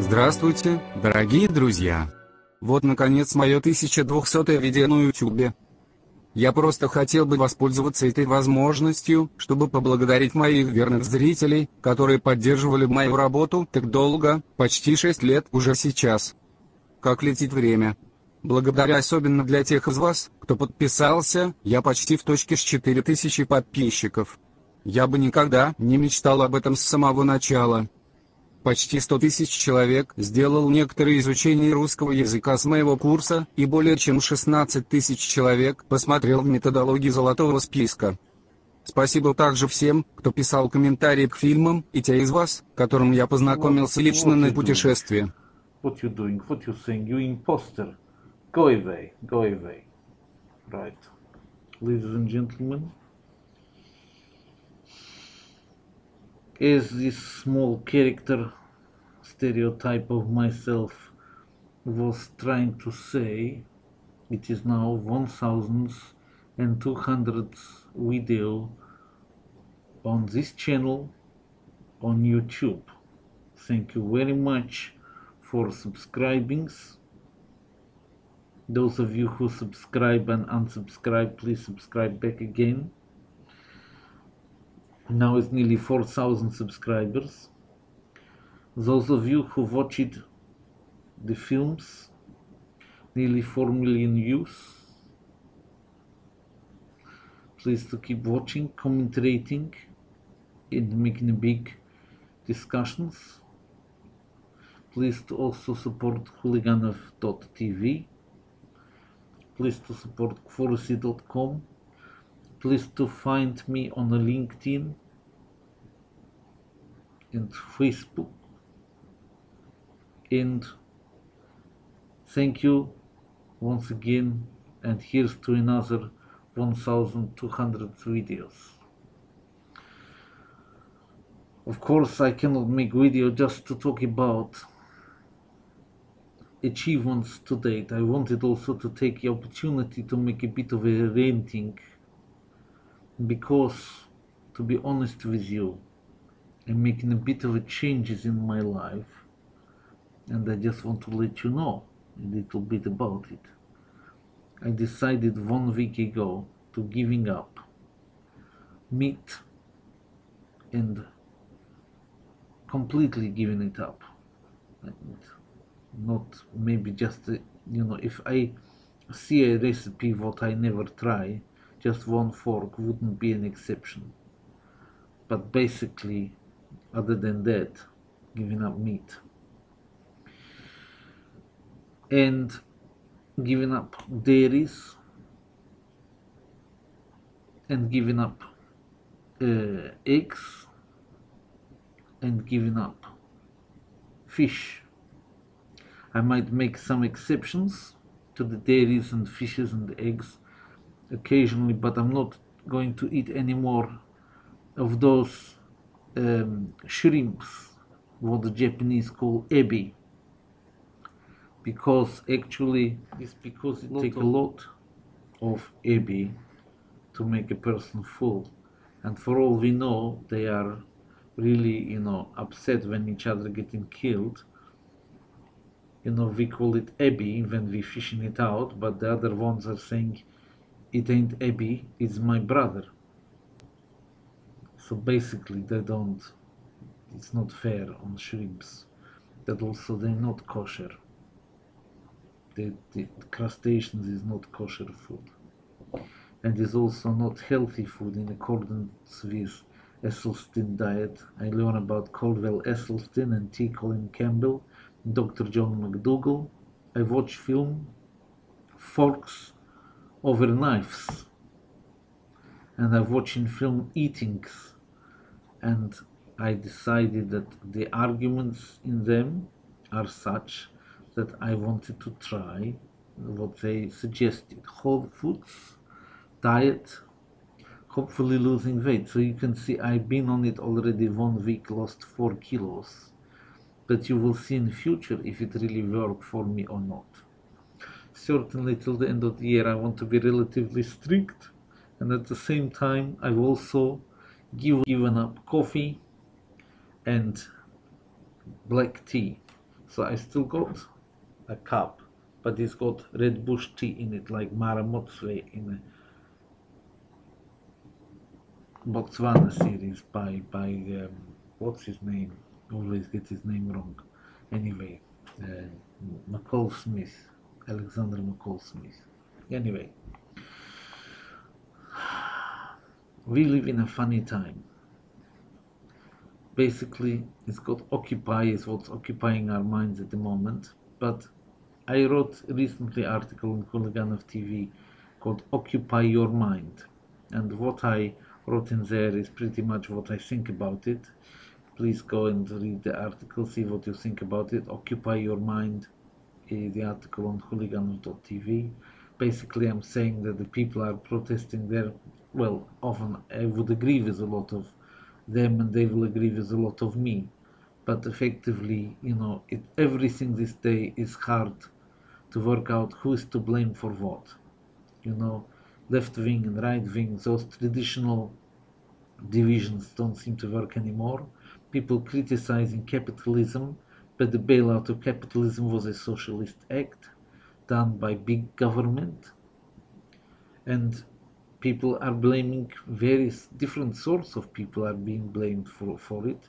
Здравствуйте, дорогие друзья! Вот наконец мое 1200-е видео на YouTube. Я просто хотел бы воспользоваться этой возможностью, чтобы поблагодарить моих верных зрителей, которые поддерживали мою работу так долго, почти 6 лет уже сейчас. Как летит время. Благодаря особенно для тех из вас, кто подписался, я почти в точке с 4000 подписчиков. Я бы никогда не мечтал об этом с самого начала. Почти 100 тысяч человек сделал некоторые изучения русского языка с моего курса, и более чем 16 тысяч человек посмотрел методологию золотого списка. Спасибо также всем, кто писал комментарии к фильмам, и те из вас, которым я познакомился лично на путешествии. What you doing? What you saying? You imposter. Go away. Go away. Right. Ladies and gentlemen, as this small character stereotype of myself was trying to say, it is now 1200th video on this channel on YouTube. Thank you very much for subscribing. Those of you who subscribe and unsubscribe, please subscribe back again. Now it's nearly 4,000 subscribers. Those of you who watched the films, nearly 4 million views. Please to keep watching, commentating, and making big discussions. Please to also support Huliganov.tv. Please to support Kforsi.com. Please to find me on LinkedIn and Facebook. And thank you once again, and here's to another 1200 videos. Of course, I cannot make video just to talk about achievements to date. I wanted also to take the opportunity to make a bit of a ranting, because, to be honest with you, I'm making a bit of a changes in my life, and I just want to let you know a little bit about it. I decided 1 week ago to giving up meat, and completely giving it up. And not maybe just if I see a recipe what I never try, just 1 fork wouldn't be an exception. But basically, other than that, giving up meat and giving up dairies and giving up eggs and giving up fish. I might make some exceptions to the dairies and fishes and eggs occasionally, but I'm not going to eat any more of those shrimps, what the Japanese call ebi, because actually it's because it takes a lot of ebi to make a person full, and for all we know, they are really upset when each other getting killed. We call it ebi when we fishing it out, but the other ones are saying it ain't ebi, it's my brother. So basically it's not fair on shrimps, that also they're not kosher. The crustaceans is not kosher food, and is also not healthy food in accordance with Esselstyn diet. I learn about Caldwell Esselstyn and T. Colin Campbell, Dr. John McDougall. I watch film Forks Over Knives, and I've watching film Eatings, and I decided that the arguments in them are such that I wanted to try what they suggested: whole foods diet, hopefully losing weight. So you can see I've been on it already 1 week, lost 4 kilos, but you will see in the future if it really worked for me or not. Certainly till the end of the year I want to be relatively strict, and at the same time I've also given up coffee and black tea, So I still got a cup, but it's got red bush tea in it, like Maramotswe in a Botswana series by what's his name? Always get his name wrong. Anyway, McCall Smith, Alexander McCall Smith. Anyway, we live in a funny time. Basically, it's got Occupy is what's occupying our minds at the moment. But I wrote recently an article on Huliganov TV called Occupy Your Mind. And what I wrote in there is pretty much what I think about it. Please go and read the article, see what you think about it. Occupy Your Mind is the article on Huliganov.tv. Basically, I'm saying that the people are protesting there. Well, often I would agree with a lot of them and they will agree with a lot of me. But effectively, everything this day is hard to work out who is to blame for what. Left wing and right wing, those traditional divisions don't seem to work anymore. People criticizing capitalism, but the bailout of capitalism was a socialist act done by big government. And people are blaming various different sorts of people are being blamed for it.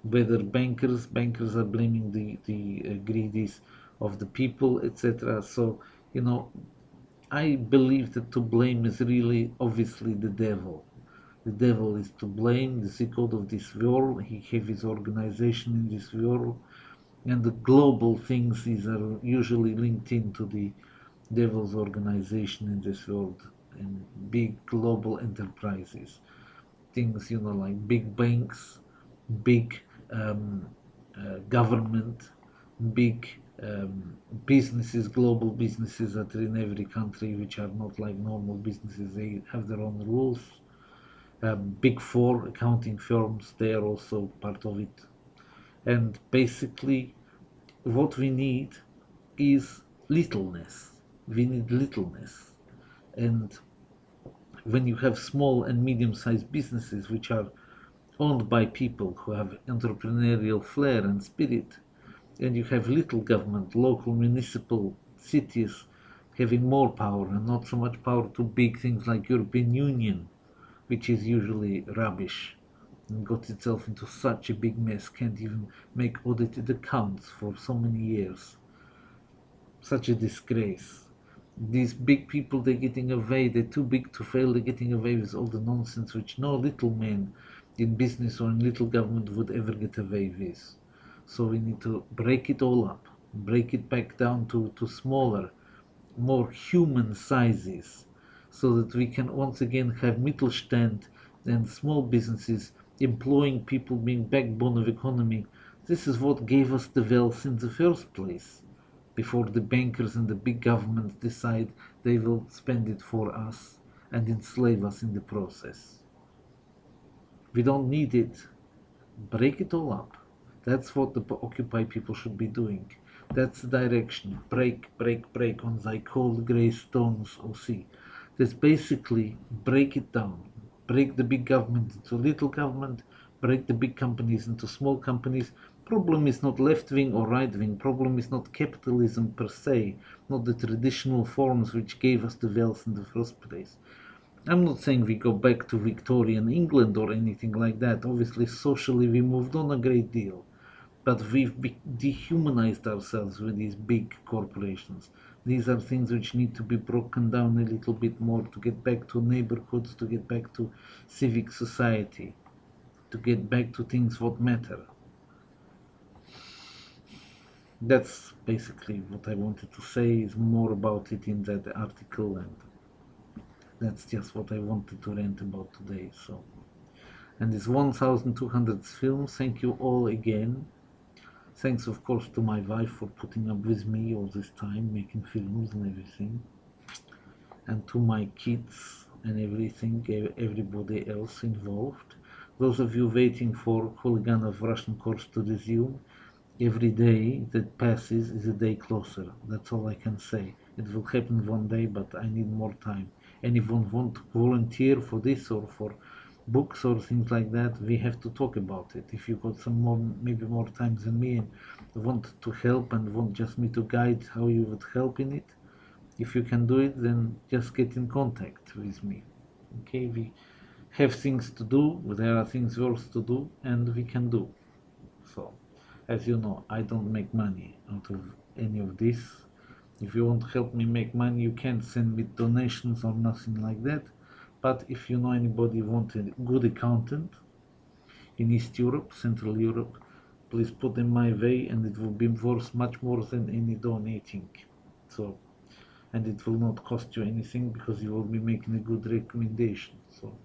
Whether bankers are blaming the greedies of the people, etc. So, I believe that to blame is really obviously the devil. The devil is to blame, the god of this world. He has his organization in this world, and the global things are usually linked into the devil's organization in this world and big global enterprises. Things, like big banks, big government, big businesses, global businesses that are in every country, which are not like normal businesses. They have their own rules. Big four accounting firms, they are also part of it. And basically, what we need is littleness. We need littleness. And when you have small and medium-sized businesses which are owned by people who have entrepreneurial flair and spirit, and you have little government, local, municipal, cities having more power and not so much power to big things like European Union, which is usually rubbish and got itself into such a big mess, can't even make audited accounts for so many years. Such a disgrace. These big people, they're getting away, they're too big to fail, they're getting away with all the nonsense which no little man in business or in little government would ever get away with. So we need to break it all up, break it back down to smaller, more human sizes, so that we can once again have Mittelstand and small businesses employing people, being backbone of economy. This is what gave us the wealth in the first place, before the bankers and the big governments decide they will spend it for us and enslave us in the process. We don't need it. Break it all up. That's what the Occupy people should be doing. That's the direction. Break, break, break on thy cold grey stones, O sea. That's basically break it down. Break the big government into little government. Break the big companies into small companies. Problem is not left wing or right wing. Problem is not capitalism per se, not the traditional forms which gave us the wealth in the first place. I'm not saying we go back to Victorian England or anything like that. Obviously, socially, we moved on a great deal. But we've dehumanized ourselves with these big corporations. These are things which need to be broken down a little bit more to get back to neighborhoods, to get back to civic society, to get back to things what matter. That's basically what I wanted to say. Is more about it in that article, and that's just what I wanted to rant about today. So, and this 1200th film, thank you all again. Thanks, of course, to my wife for putting up with me all this time, making films and everything. And to my kids and everything, everybody else involved. Those of you waiting for Huliganov Russian course to resume, every day that passes is a day closer. That's all I can say. It will happen one day, but I need more time. Anyone want to volunteer for this or for books or things like that, we have to talk about it. If you got some more, maybe more time than me, and want to help and want just me to guide how you would help in it, if you can do it, then just get in contact with me. Okay, we have things to do, there are things worth to do, and we can do. So, as you know, I don't make money out of any of this. If you want to help me make money, you can send me donations or nothing like that. But if you know anybody want a good accountant in East Europe, Central Europe, please put them my way, and it will be worth much more than any donating. So, and it will not cost you anything because you will be making a good recommendation. So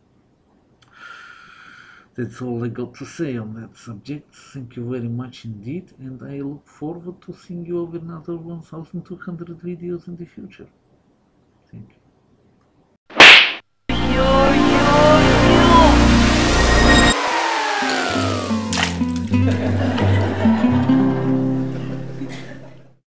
that's all I got to say on that subject. Thank you very much indeed, and I look forward to seeing you over another 1200 videos in the future.